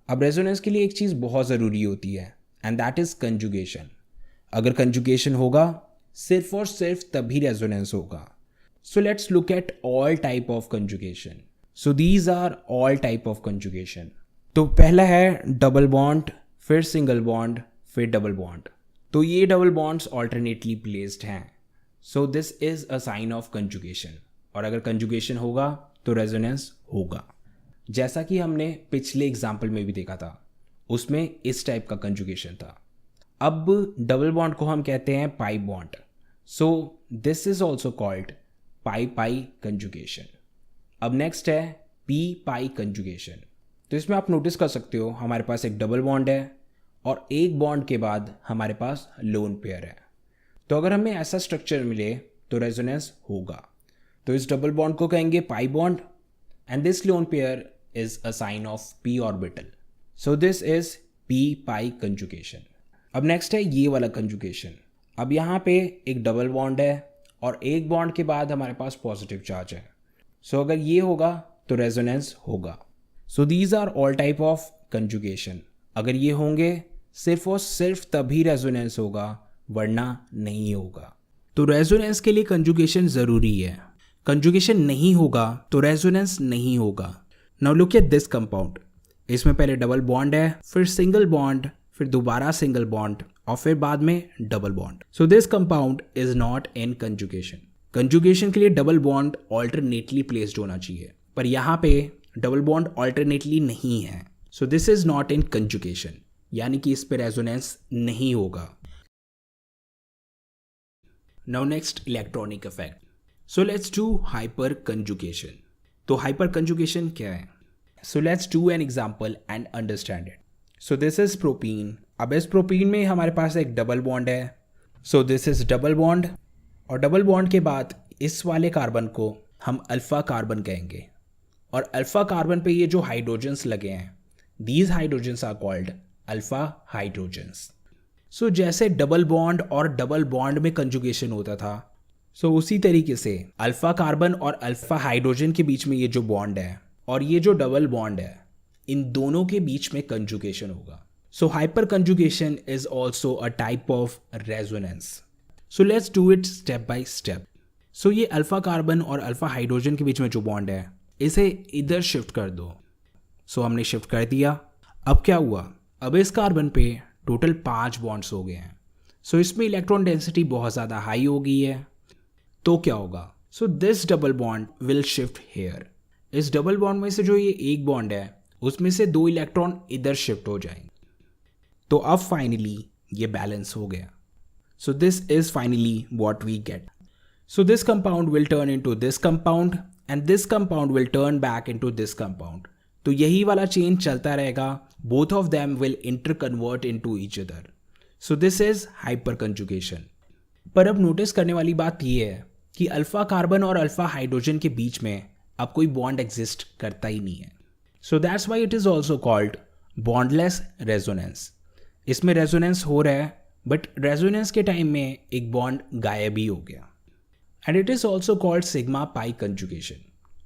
अब रेजोनेंस के लिए एक चीज़ बहुत ज़रूरी होती है एंड दैट इज़ कंजुगेशन। अगर कंजुगेशन होगा सिर्फ और सिर्फ तभी रेजोनेंस होगा। So let's look at all type of conjugation. So these are all type of conjugation. तो पहला है डबल बॉन्ड, फिर सिंगल बॉन्ड, फिर डबल बॉन्ड। तो ये डबल बॉन्ड्स ऑल्टरनेटली प्लेस्ड हैं। So this is a sign of conjugation. और अगर कंजुगेशन होगा तो रेजोनेंस होगा। जैसा कि हमने पिछले एग्जाम्पल में भी देखा था, उसमें इस टाइप का कंजुगेशन था। अब डबल बॉन्ड को हम कहते हैं pi bond. So this is also called pi pi conjugation. अब नेक्स्ट है पी पाई कंजुगेशन। तो इसमें आप नोटिस कर सकते हो हमारे पास एक डबल बॉन्ड है और एक बॉन्ड के बाद हमारे पास लोन पेयर है। तो अगर हमें ऐसा स्ट्रक्चर मिले तो रेजोनेंस होगा। तो इस डबल बॉन्ड को कहेंगे pi bond and this lone pair is a sign of p orbital. So this is p pi conjugation. अब नेक्स्ट है ये वाला कंजुगेशन। अब यहाँ पे एक डबल बॉन्ड है और एक बॉन्ड के बाद हमारे पास पॉजिटिव चार्ज है। सो अगर ये होगा तो रेजोनेंस होगा। So these are all type of conjugation. अगर ये होंगे सिर्फ और सिर्फ तभी रेजोनेंस होगा, वरना नहीं होगा। तो रेजोनेंस के लिए कंजुगेशन ज़रूरी है। कंजुगेशन नहीं होगा तो रेजोनेंस नहीं होगा। Now look at this compound. इसमें पहले डबल बॉन्ड है, फिर सिंगल बॉन्ड, फिर दोबारा सिंगल बॉन्ड और फिर बाद में double bond. So this compound is not in conjugation. Conjugation के लिए डबल बॉन्ड ऑल्टरनेटली प्लेस्ड होना चाहिए, पर यहाँ पे डबल बॉन्ड ऑल्टरनेटली नहीं है। So this is not in conjugation, यानी कि इस पे रेजोनेंस नहीं होगा। Now next electronic effect. So let's do hyper conjugation. तो हाइपर कंजुगेशन क्या है? So let's do an example and understand it. So this is propene. अब इस प्रोपीन में हमारे पास एक डबल बॉन्ड है। So this is double bond और डबल बॉन्ड के बाद इस वाले कार्बन को हम अल्फा कार्बन कहेंगे और अल्फा कार्बन पे ये जो हाइड्रोजन्स लगे हैं, these hydrogens are called alpha hydrogens. So जैसे डबल बॉन्ड और डबल बॉन्ड में कंजुगेशन होता था, सो उसी तरीके से अल्फा कार्बन और अल्फा हाइड्रोजन के बीच में ये जो बॉन्ड है और ये जो डबल बॉन्ड है, इन दोनों के बीच में कंजुगेशन होगा। So hyperconjugation is also a type of resonance. So let's do it step by step. So ये अल्फा कार्बन और अल्फा हाइड्रोजन के बीच में जो बॉन्ड है, इसे इधर शिफ्ट कर दो। सो हमने शिफ्ट कर दिया। अब क्या हुआ? अब इस कार्बन पे टोटल 5 बॉन्ड्स हो गए हैं। सो इसमें इलेक्ट्रॉन डेंसिटी बहुत ज़्यादा हाई हो गई है। तो क्या होगा? So this double bond will shift here. इस डबल बॉन्ड में से जो ये एक बॉन्ड है, उसमें से 2 इलेक्ट्रॉन इधर शिफ्ट हो जाएंगे। तो अब फाइनली ये बैलेंस हो गया। So this is finally what we get. So this compound will turn into this compound and this compound will turn back into this compound. तो यही वाला चेंज चलता रहेगा। Both of them will interconvert into each other. So this is hyperconjugation. पर अब notice करने वाली बात यह है कि अल्फा कार्बन और अल्फा हाइड्रोजन के बीच में अब कोई बॉन्ड एग्जिस्ट करता ही नहीं है। So that's why it is also called bondless resonance. इसमें रेजोनेंस हो रहा है, बट रेजोनेंस के टाइम में एक बॉन्ड गायब ही हो गया। And it is also called sigma pi conjugation,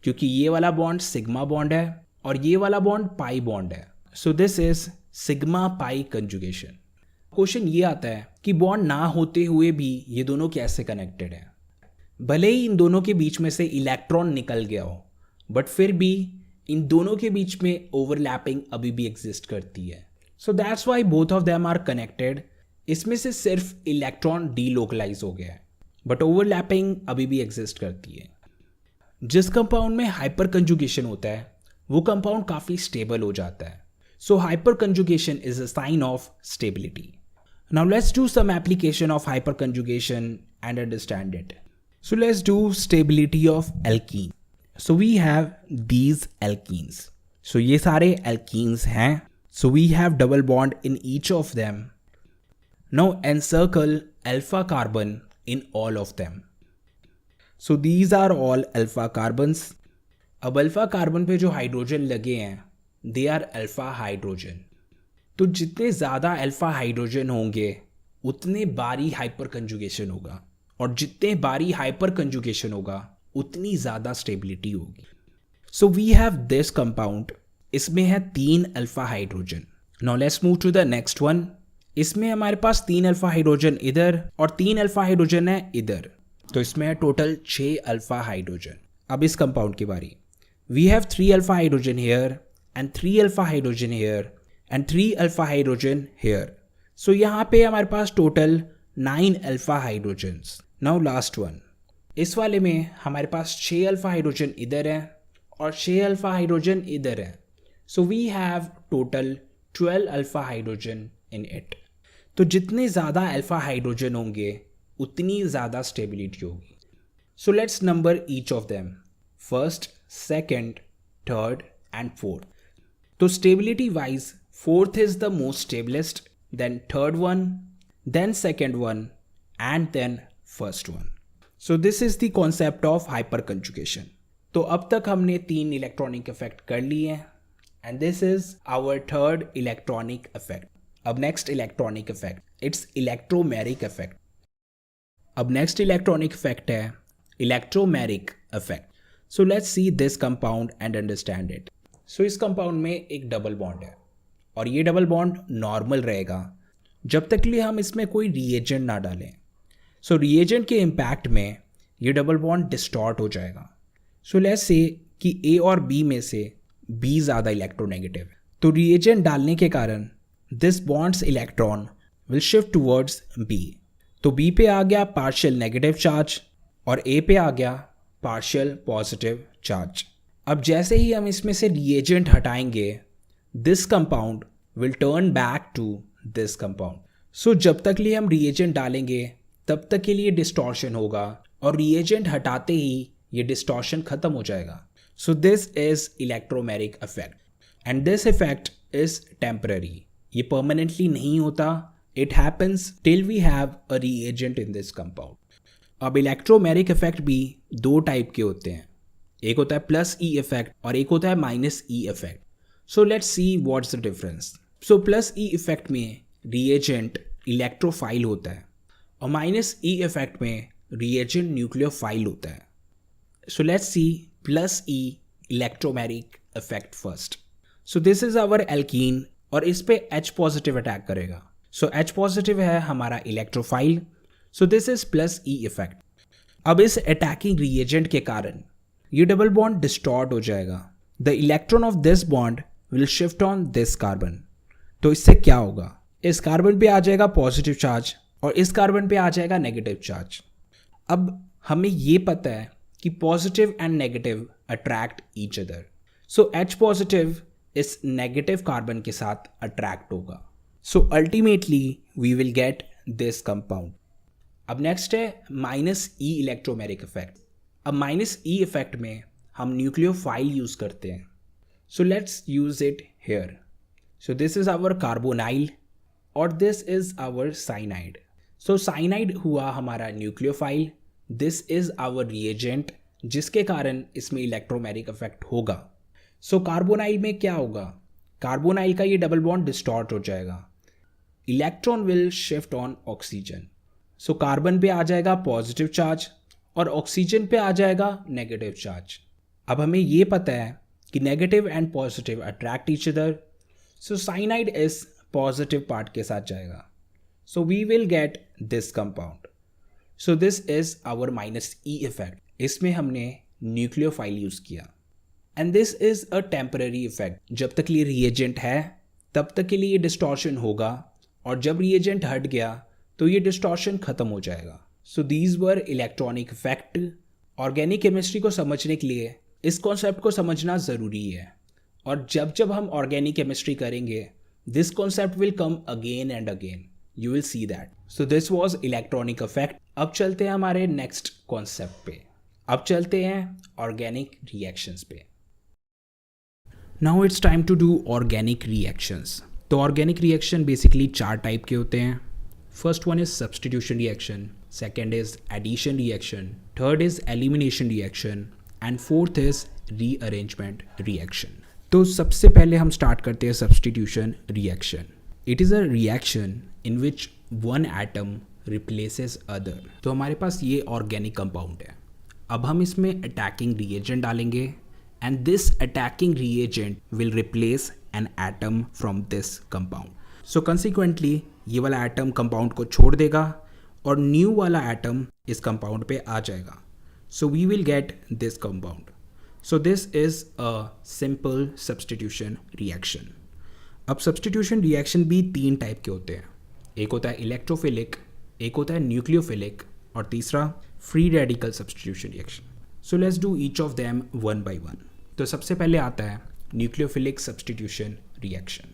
क्योंकि ये वाला बॉन्ड सिग्मा बॉन्ड है और ये वाला बॉन्ड पाई बॉन्ड है। So this is sigma pi conjugation. Question ये आता है कि बॉन्ड ना होते हुए भी ये दोनों कैसे कनेक्टेड है? भले ही इन दोनों के बीच में से इलेक्ट्रॉन निकल गया हो, बट फिर भी इन दोनों के बीच में ओवरलैपिंग अभी भी एग्जिस्ट करती है। So that's why both of them are connected. इसमें से सिर्फ इलेक्ट्रॉन डीलोकलाइज हो गया है, बट ओवरलैपिंग अभी भी एग्जिस्ट करती है। जिस कंपाउंड में हाइपर कंजुगेशन होता है वो कंपाउंड काफ़ी स्टेबल हो जाता है। So hyperconjugation is a sign of stability. Now let's do some application of hyperconjugation and understand it. So let's do stability of alkene. So we have these alkenes. So ये सारे alkenes हैं. So we have double bond in each of them. Now encircle alpha carbon in all of them. So these are all alpha carbons. अब alpha carbon पे जो hydrogen लगे हैं they R alpha hydrogen. तो जितने ज़्यादा alpha hydrogen होंगे उतने बारी हाइपर कंजुगेशन होगा, और जितने बारी हाइपर कंजुगेशन होगा उतनी ज़्यादा स्टेबिलिटी होगी. So we have this compound. इसमें है 3 alpha hydrogen. Now let's move to the next one. इसमें हमारे पास 3 अल्फा हाइड्रोजन इधर और 3 अल्फा हाइड्रोजन है इधर. तो इसमें है टोटल 6 अल्फा हाइड्रोजन. अब इस कंपाउंड की बारी. We have 3 alpha hydrogen here and 3 alpha hydrogen here and 3 alpha hydrogen here. So यहाँ पे हमारे पास total 9 alpha hydrogens. Now last one. इस वाले में हमारे पास 6 अल्फा हाइड्रोजन इधर है और 6 अल्फा हाइड्रोजन इधर है. So we have total 12 alpha hydrogen in it. तो जितने ज़्यादा अल्फा हाइड्रोजन होंगे उतनी ज़्यादा स्टेबिलिटी होगी. So let's number each of them. First, second, third and fourth. तो stability wise fourth is the most stablest, then third one, then second one and then first one. So this is the concept of hyperconjugation. तो अब तक हमने 3 electronic effect कर लिए हैं and this is our third electronic effect. अब next electronic effect, it's electromeric effect. अब next electronic effect है electromeric effect. So let's see this compound and understand it. So इस कंपाउंड में एक डबल बॉन्ड है और ये डबल बॉन्ड नॉर्मल रहेगा जब तक लिए हम इसमें कोई रिएजेंट ना डालें. सो रिएजेंट के इम्पैक्ट में ये डबल बॉन्ड डिस्टॉर्ट हो जाएगा. सो लेट्स से कि ए और बी में से बी ज़्यादा इलेक्ट्रोनेगेटिव है. तो रिएजेंट डालने के कारण this bonds electron will shift towards B. तो बी पे आ गया पार्शियल नेगेटिव चार्ज और ए पे आ गया पार्शियल पॉजिटिव चार्ज. अब जैसे ही हम इसमें से रिएजेंट हटाएंगे this compound will turn back to this compound. So जब तक लिए हम रिएजेंट डालेंगे तब तक के लिए डिस्टॉर्शन होगा और रिएजेंट हटाते ही ये डिस्टॉर्शन खत्म हो जाएगा. So this is electromeric effect and this effect is temporary. ये परमानेंटली नहीं होता. It happens till we have a reagent in this compound. अब इलेक्ट्रोमेरिक इफेक्ट भी 2 टाइप के होते हैं. एक होता है प्लस ई इफेक्ट और एक होता है minus E effect. So let's see what's the difference. So plus E effect में रिएजेंट इलेक्ट्रोफाइल होता है और माइनस ई इफेक्ट में रिएजेंट न्यूक्लियोफाइल होता है. So let's see plus E electromeric effect first. So this is our alkene और इस पे H पॉजिटिव अटैक करेगा. सो H पॉजिटिव है हमारा electrophile. So this is plus E effect. अब इस अटैकिंग रिएजेंट के कारण ये डबल बॉन्ड डिस्टॉर्ट हो जाएगा. The electron of this bond will shift on this carbon. तो इससे क्या होगा, इस कार्बन पे आ जाएगा पॉजिटिव चार्ज और इस कार्बन पे आ जाएगा नेगेटिव चार्ज. अब हमें ये पता है कि positive and negative attract each other. So H positive इस नेगेटिव कार्बन के साथ अट्रैक्ट होगा. So ultimately we will get this compound. अब नेक्स्ट है माइनस ई इलेक्ट्रोमेरिक इफेक्ट. अब माइनस ई इफेक्ट में हम न्यूक्लियोफाइल यूज़ करते हैं. So let's use it here. So this is our carbonyl और this is our cyanide. So cyanide हुआ हमारा nucleophile. This is our reagent जिसके कारण इसमें इलेक्ट्रोमेरिक इफेक्ट होगा. सो कार्बोनाइल में क्या होगा, कार्बोनाइल का ये डबल बॉन्ड डिस्टॉर्ट हो जाएगा. Electron will shift on oxygen. So carbon पे आ जाएगा पॉजिटिव चार्ज और ऑक्सीजन पे आ जाएगा नेगेटिव चार्ज. अब हमें ये पता है कि negative and positive attract each other. So cyanide इस पॉजिटिव पार्ट के साथ जाएगा. So we will get this compound. So this is our minus E effect. इसमें हमने न्यूक्लियोफाइल यूज़ किया and this is a temporary effect. जब तक ये रिएजेंट है तब तक के लिए डिस्टॉर्शन होगा और जब रिएजेंट हट गया तो ये डिस्टॉर्शन खत्म हो जाएगा. So these were electronic effect. Organic chemistry को समझने के लिए इस कॉन्सेप्ट को समझना ज़रूरी है और जब जब हम ऑर्गेनिक केमिस्ट्री करेंगे this concept will come again and again, you will see that. So this was electronic effect. अब चलते हैं हमारे नेक्स्ट कॉन्सेप्ट पे. अब चलते हैं ऑर्गेनिक रिएक्शंस पे. Now it's time to do organic reactions. तो ऑर्गेनिक रिएक्शन बेसिकली 4 टाइप के होते हैं. First one is substitution reaction, second is addition reaction, third is elimination reaction and fourth is rearrangement reaction. तो सबसे पहले हम start करते हैं substitution reaction. It is a reaction in which one atom replaces other. तो हमारे पास ये organic compound है. अब हम इसमें अटैकिंग रिएजेंट डालेंगे and this attacking reagent will replace an atom from this compound. So consequently ये वाला एटम कंपाउंड को छोड़ देगा और न्यू वाला एटम इस कंपाउंड पे आ जाएगा. So we will get this compound. So this is a simple substitution reaction. अब सब्सटीट्यूशन रिएक्शन भी 3 टाइप के होते हैं. एक होता है इलेक्ट्रोफिलिक, एक होता है न्यूक्लियोफिलिक और तीसरा free radical substitution reaction. So let's do each of them one by one. तो सबसे पहले आता है न्यूक्लियोफिलिक सब्सटीट्यूशन रिएक्शन.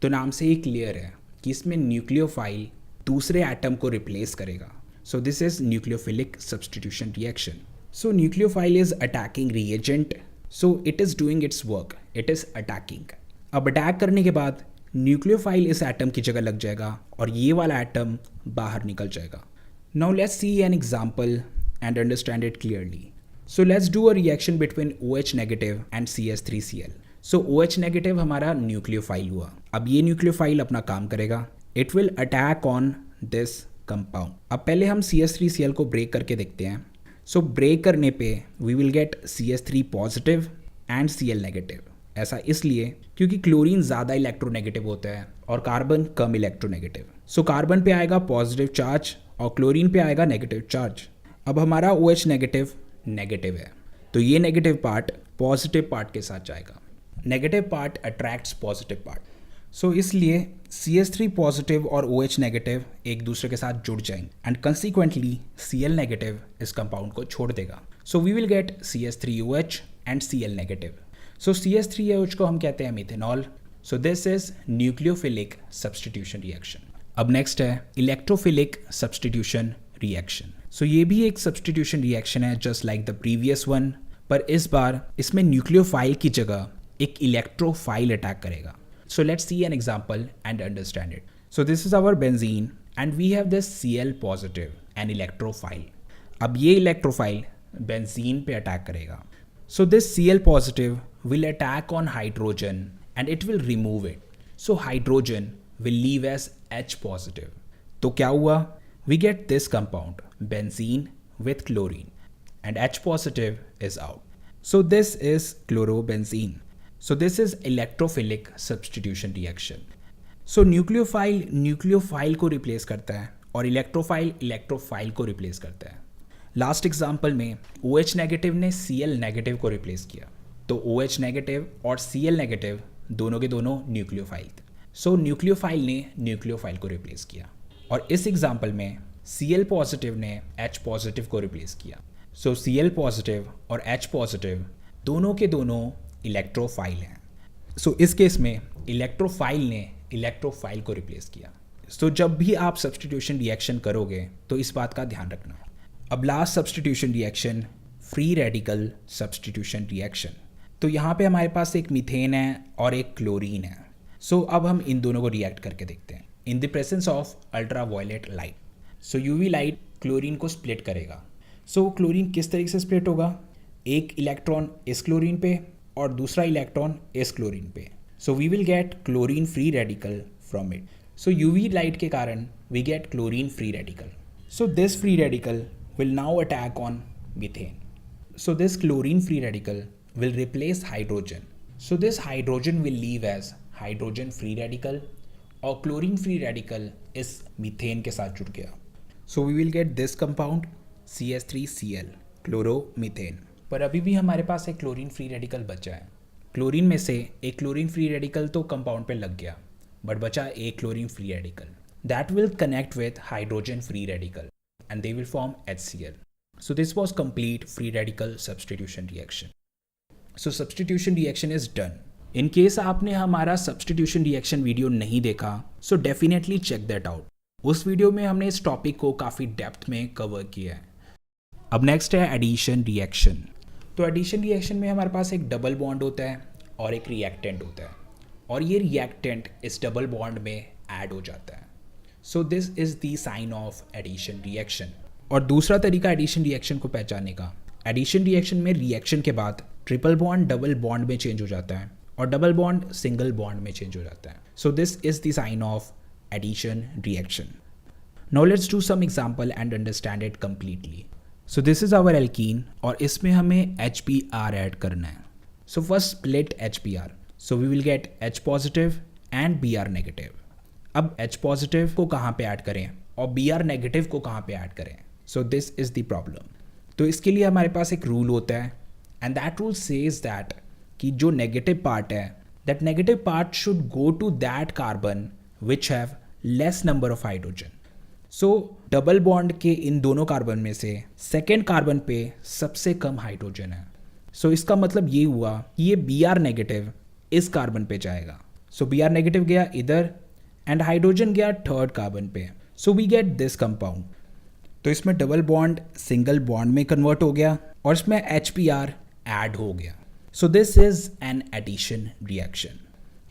तो नाम से ही क्लियर है कि इसमें न्यूक्लियोफाइल दूसरे एटम को रिप्लेस करेगा. So this is nucleophilic substitution reaction. So nucleophile is attacking reagent, so it is doing it's work, it is attacking. अब अटैक करने के बाद न्यूक्लियोफाइल इस एटम की जगह लग जाएगा और ये वाला एटम बाहर निकल जाएगा. Now let's see an example and understand it clearly. So let's do a reaction between OH negative and CH3Cl. So OH negative हमारा न्यूक्लियोफाइल हुआ. अब ये न्यूक्लियोफाइल अपना काम करेगा. It will attack on this compound. अब पहले हम CH3Cl को ब्रेक करके देखते हैं. सो ब्रेक करने पे we will get CH3 positive and Cl negative. ऐसा इसलिए क्योंकि क्लोरीन ज़्यादा इलेक्ट्रोनेगेटिव होता है और कार्बन कम इलेक्ट्रोनेगेटिव. सो कार्बन पे आएगा पॉजिटिव चार्ज और क्लोरीन पे आएगा नेगेटिव चार्ज. अब हमारा OH नेगेटिव नेगेटिव है तो ये नेगेटिव पार्ट पॉजिटिव पार्ट के साथ जाएगा. Negative part attracts positive part. So इसलिए CH3 पॉजिटिव और OH नेगेटिव एक दूसरे के साथ जुड़ जाएंगे एंड कंसिक्वेंटली Cl नेगेटिव इस कंपाउंड को छोड़ देगा. So we will get CH3OH and Cl negative. So CH3OH को हम कहते हैं methanol. So this is nucleophilic substitution reaction. अब नेक्स्ट है इलेक्ट्रोफिलिक सब्सटीट्यूशन रिएक्शन. सो ये भी एक सब्सटीट्यूशन रिएक्शन है just like the previous one, पर इस बार इसमें न्यूक्लियोफाइल की जगह एक इलेक्ट्रोफाइल अटैक करेगा. So let's see an example and understand it. So this is our benzene and we have this Cl positive an electrophile. अब ये इलेक्ट्रोफाइल बेंजीन पे अटैक करेगा. So this Cl positive will attack on hydrogen and it will remove it. So hydrogen will leave as H positive. तो क्या हुआ? We get this compound benzene with chlorine and H positive is out. So this is chlorobenzene. So this is electrophilic substitution reaction. So nucleophile को replace करता है और electrophile को replace करता है. लास्ट एग्जाम्पल में OH नेगेटिव ने Cl negative को रिप्लेस किया. तो OH नेगेटिव और Cl नेगेटिव दोनों के दोनों न्यूक्लियोफाइल थे. सो न्यूक्लियोफाइल ने न्यूक्लियोफाइल को रिप्लेस किया और इस एग्जाम्पल में Cl पॉजिटिव ने H पॉजिटिव को रिप्लेस किया. सो Cl पॉजिटिव और H पॉजिटिव दोनों के दोनों इलेक्ट्रोफाइल हैं. सो इस केस में इलेक्ट्रोफाइल ने इलेक्ट्रोफाइल को रिप्लेस किया. सो जब भी आप सब्सटीट्यूशन रिएक्शन करोगे तो इस बात का ध्यान रखना. अब last substitution reaction free radical substitution reaction. तो यहाँ पे हमारे पास एक मीथेन है और एक क्लोरीन है. सो अब हम इन दोनों को रिएक्ट करके देखते हैं in the presence of ultraviolet light. So UV light chlorine को स्प्लिट करेगा. सो क्लोरीन किस तरीके से स्प्लिट होगा? एक इलेक्ट्रॉन इस क्लोरीन पे और दूसरा इलेक्ट्रॉन इस क्लोरीन पे. So we will get chlorine free radical from it. So UV light के कारण we get chlorine free radical. So this free radical will now attack on methane. So this chlorine free radical will replace hydrogen. So this hydrogen will leave as hydrogen free radical और chlorine free radical इस methane के साथ जुड़ गया. So we will get this compound CH3Cl chloromethane. पर अभी भी हमारे पास एक chlorine free radical बचा है. क्लोरीन में से एक chlorine free radical तो compound पे लग गया बट बचा एक chlorine free radical. That will connect with hydrogen free radical and they will form HCl. So this was complete free radical substitution reaction. So substitution reaction is done. In case आपने हमारा substitution reaction video नहीं देखा so definitely check that out. उस video में हमने इस topic को काफ़ी डेप्थ में कवर किया है। अब नेक्स्ट है एडिशन रिएक्शन। तो एडिशन रिएक्शन में हमारे पास एक डबल बॉन्ड होता है और एक रिएक्टेंट होता है और ये रिएक्टेंट इस डबल बॉन्ड में ऐड हो जाता है। So this is the sign of addition reaction. और दूसरा तरीका एडिशन रिएक्शन को पहचानने का, एडिशन रिएक्शन में रिएक्शन के बाद ट्रिपल बॉन्ड डबल बॉन्ड में चेंज हो जाता है और डबल बॉन्ड सिंगल बॉन्ड में चेंज हो जाता है। So this is the sign of addition reaction. Now let's do some example and understand it completely. So this is our alkene और इसमें हमें HBr ऐड करना है। So first split HBr, so we will get H positive and Br negative. अब H positive को कहाँ पे add करें और Br नेगेटिव को कहाँ पे ऐड करें? So this is the problem. तो इसके लिए हमारे पास एक रूल होता है and that rule says that कि जो नेगेटिव पार्ट है that negative part should go to that carbon which have less number of hydrogen. So double bond के इन दोनों कार्बन में से सेकेंड कार्बन पे सबसे कम हाइड्रोजन है। सो इसका मतलब ये हुआ कि ये Br नेगेटिव इस कार्बन पे जाएगा। सो Br नेगेटिव गया इधर एंड हाइड्रोजन गया थर्ड कार्बन पे। So we get this compound. तो इसमें डबल बॉन्ड सिंगल बॉन्ड में कन्वर्ट हो गया और इसमें HBr ऐड हो गया। So this is an addition reaction.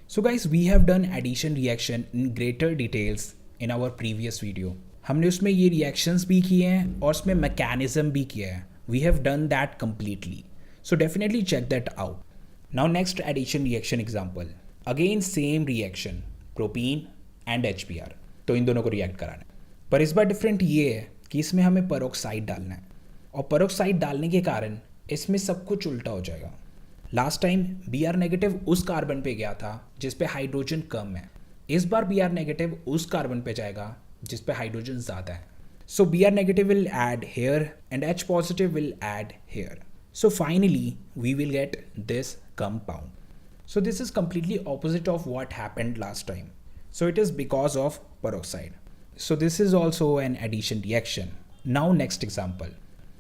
So guys, we have done addition reaction in greater details in our previous video. हमने उसमें ये reactions भी किए हैं और उसमें mechanism भी किया है. We have done that completely. So definitely check that out. Now next addition reaction example. Again same reaction, propene and HBr. तो इन दोनों को react कराना है. पर इस बार different ये है कि इसमें हमें peroxide डालना है और peroxide डालने के कारण इसमें सब कुछ उल्टा हो जाएगा। लास्ट टाइम Br नेगेटिव उस कार्बन पे गया था जिस पे हाइड्रोजन कम है, इस बार Br नेगेटिव उस कार्बन पे जाएगा जिस पे हाइड्रोजन ज़्यादा है। So Br negative will add here and H positive will add here. So finally we will get this compound. So this is completely opposite of what happened last time. So it is because of peroxide. So this is also an addition reaction. Now next example.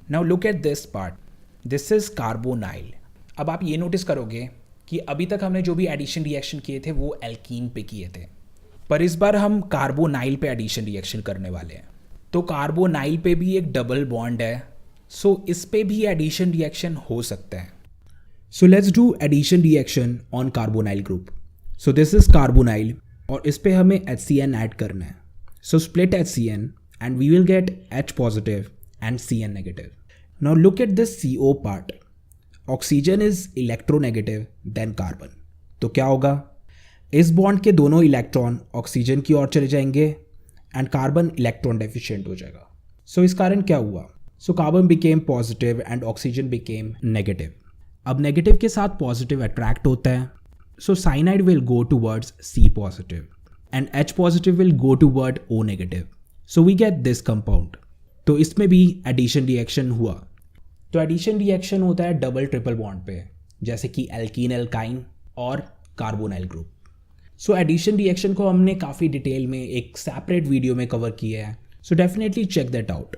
Now look at this part. This is carbonyl. अब आप ये notice करोगे कि अभी तक हमने जो भी एडिशन रिएक्शन किए थे वो एल्कीन पे किए थे, पर इस बार हम कार्बोनाइल पे एडिशन रिएक्शन करने वाले हैं। तो कार्बोनाइल पे भी एक डबल बॉन्ड है, सो इस पे भी एडिशन रिएक्शन हो सकता है। So let's do addition reaction on carbonyl group. So this is carbonyl और इस पे हमें HCN ऐड करना है। So split HCN and we will get H positive and Cn negative. Now look at this CO part. Oxygen is electronegative than carbon. तो क्या होगा, इस बॉन्ड के दोनों इलेक्ट्रॉन ऑक्सीजन की ओर चले जाएंगे एंड कार्बन इलेक्ट्रॉन डेफिशिएंट हो जाएगा। सो इस कारण क्या हुआ, so carbon became positive and oxygen became negative. अब नेगेटिव के साथ पॉजिटिव अट्रैक्ट होता है, so cyanide will go towards C positive and H positive will go toward O negative. So we get this compound. तो इसमें भी addition reaction हुआ। तो एडिशन रिएक्शन होता है डबल ट्रिपल बॉन्ड पे, जैसे कि एल्कीन एल्काइन और carbonyl group. So addition reaction को हमने काफ़ी डिटेल में एक सेपरेट वीडियो में कवर किया है, so definitely check that out.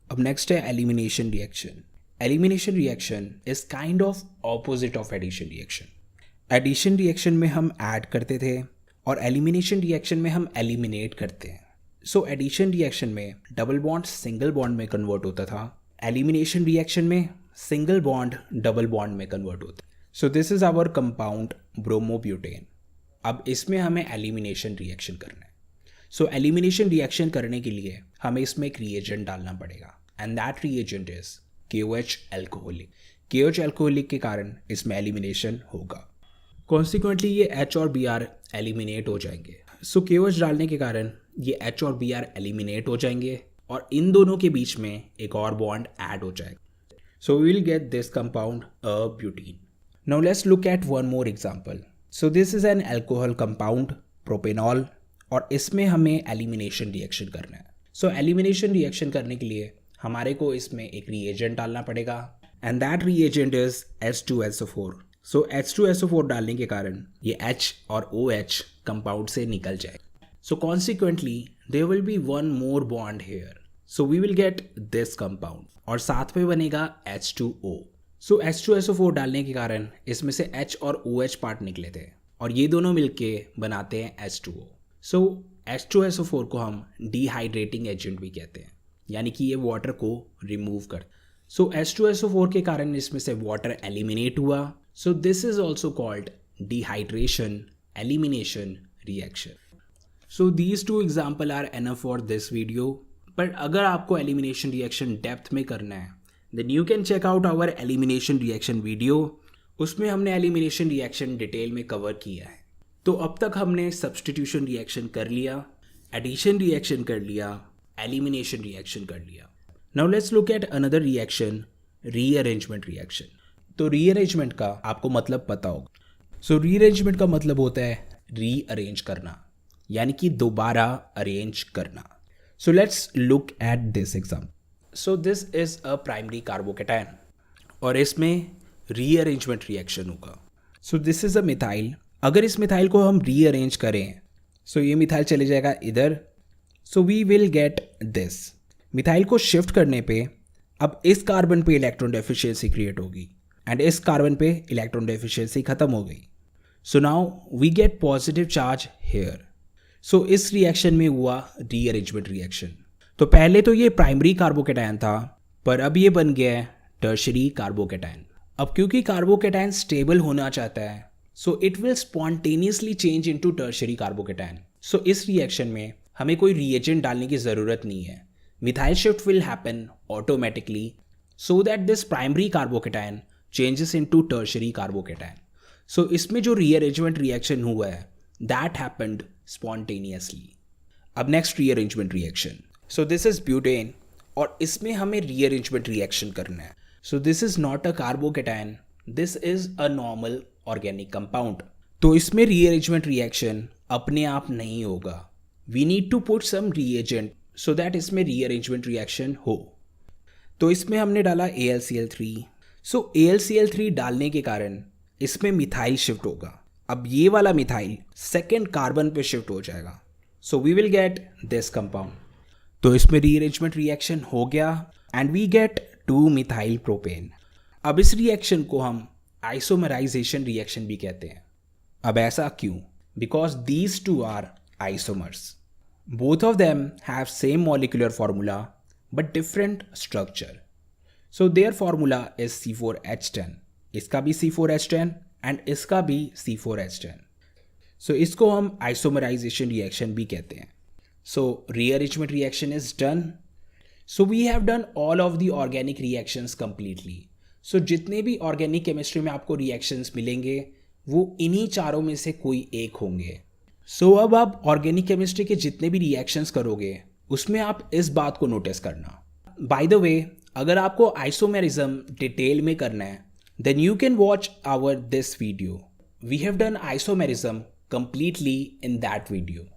अब नेक्स्ट है elimination reaction. Elimination reaction is kind of opposite of addition reaction. Addition reaction में हम ऐड करते थे और एलिमिनेशन रिएक्शन में हम एलिमिनेट करते हैं। सो एडिशन रिएक्शन में डबल बॉन्ड सिंगल बॉन्ड में कन्वर्ट होता था, एलिमिनेशन रिएक्शन में सिंगल बॉन्ड डबल बॉन्ड में कन्वर्ट होता है। So this is our compound bromobutane. अब इसमें हमें एलिमिनेशन रिएक्शन करना है। सो एलिमिनेशन रिएक्शन करने के लिए हमें इसमें एक रिएजेंट डालना पड़ेगा and that reagent is KOH alcoholic. KOH alcoholic के कारण इसमें एलिमिनेशन होगा। कॉन्सिक्वेंटली ये H और Br एलिमिनेट हो जाएंगे। सो KOH डालने के कारण ये H और Br एलिमिनेट हो जाएंगे और इन दोनों के बीच में एक और बॉन्ड ऐड हो जाएगा। So we will get this compound butene. Now let's look at one more example. So this is an alcohol compound propanol और इसमें हमें एलिमिनेशन रिएक्शन करना है। सो एलिमिनेशन रिएक्शन करने के लिए हमारे को इसमें एक रिएजेंट डालना पड़ेगा and that reagent is H2SO4। So H2SO4 डालने के कारण ये H और OH कंपाउंड से निकल जाएगा। So consequently, there will be one more bond here. So we will get this compound और साथ में बनेगा H2O. सो H2SO4 डालने के कारण इसमें से H और OH पार्ट निकले थे और ये दोनों मिलके बनाते हैं H2O। सो H2SO4 को हम डिहाइड्रेटिंग एजेंट भी कहते हैं, यानी कि ये वाटर को रिमूव कर। सो H2SO4 के कारण इसमें से वाटर एलिमिनेट हुआ। So this is also called dehydration elimination reaction. So these two example are enough for this video. But अगर आपको एलिमिनेशन रिएक्शन डेप्थ में करना है then you can check out our elimination reaction video. उसमें हमने elimination reaction detail में cover किया है। तो अब तक हमने सब्स्टिट्यूशन रिएक्शन कर लिया, एडिशन रिएक्शन कर लिया, एलिमिनेशन रिएक्शन कर लिया। Now let's look at another reaction, rearrangement reaction. तो रीअरेंजमेंट का आपको मतलब पता होगा। सो रीअरेंजमेंट का मतलब होता है रीअरेंज करना, यानी कि दोबारा अरेंज करना। सो let's look at this example. So this is a primary carbocation और इसमें रीअरेंजमेंट रिएक्शन होगा। So this is a methyl. अगर इस मिथाइल को हम रीअरेंज करें सो ये मिथाइल चले जाएगा इधर। So we will get this. Methyl को शिफ्ट करने पे अब इस कार्बन पे इलेक्ट्रॉन डेफिशिएंसी क्रिएट होगी एंड इस कार्बन पे इलेक्ट्रॉन डेफिशिएंसी खत्म हो गई। So now we get positive charge here. सो इस रिएक्शन में हुआ रीअरेंजमेंट रिएक्शन। तो पहले तो ये प्राइमरी कार्बोकेटायन था पर अब ये बन गया है टर्शरी कार्बोकेटायन। अब क्योंकि कार्बोकेटायन स्टेबल होना चाहता है so it will spontaneously change into tertiary carbocation. So इस रिएक्शन में हमें कोई रिएजेंट डालने की ज़रूरत नहीं है। Methyl shift will happen automatically so that this primary carbocation changes into tertiary carbocation. So इसमें जो रीअरेंजमेंट रिएक्शन हुआ है दैट हैपेंड स्पॉन्टेनियसली। अब next rearrangement reaction. So this is butane और इसमें हमें रीअरेंजमेंट रिएक्शन करना है। So this is not a carbocation, this is a normal organic compound. तो इसमें रीअरेंजमेंट रिएक्शन अपने आप नहीं होगा। We need to put some reagent so that इसमें रीअरेंजमेंट रिएक्शन हो। तो इसमें हमने डाला AlCl3। सो AlCl3 डालने के कारण इसमें मिथाइल शिफ्ट होगा। अब ये वाला मिथाइल सेकेंड कार्बन पे शिफ्ट हो जाएगा। So we will get this compound. तो इसमें रीअरेंजमेंट रिएक्शन हो गया एंड वी गेट 2-मिथाइल प्रोपेन। अब इस रिएक्शन को हम आइसोमराइजेशन रिएक्शन भी कहते हैं। अब ऐसा क्यों? Because these two are isomers. Both of them have same molecular formula but different structure. So their formula is C4H10। इसका भी C4H10 एंड इसका भी C4H10। सो इसको हम आइसोमराइजेशन रिएक्शन भी कहते हैं। So rearrangement reaction is done. So we have done all of the organic reactions completely. So जितने भी organic chemistry में आपको reactions मिलेंगे वो इन्हीं चारों में से कोई एक होंगे। So अब आप organic chemistry के जितने भी reactions करोगे उसमें आप इस बात को notice करना। By the way, अगर आपको isomerism डिटेल में करना है then you can watch our this video. We have done isomerism completely in that video.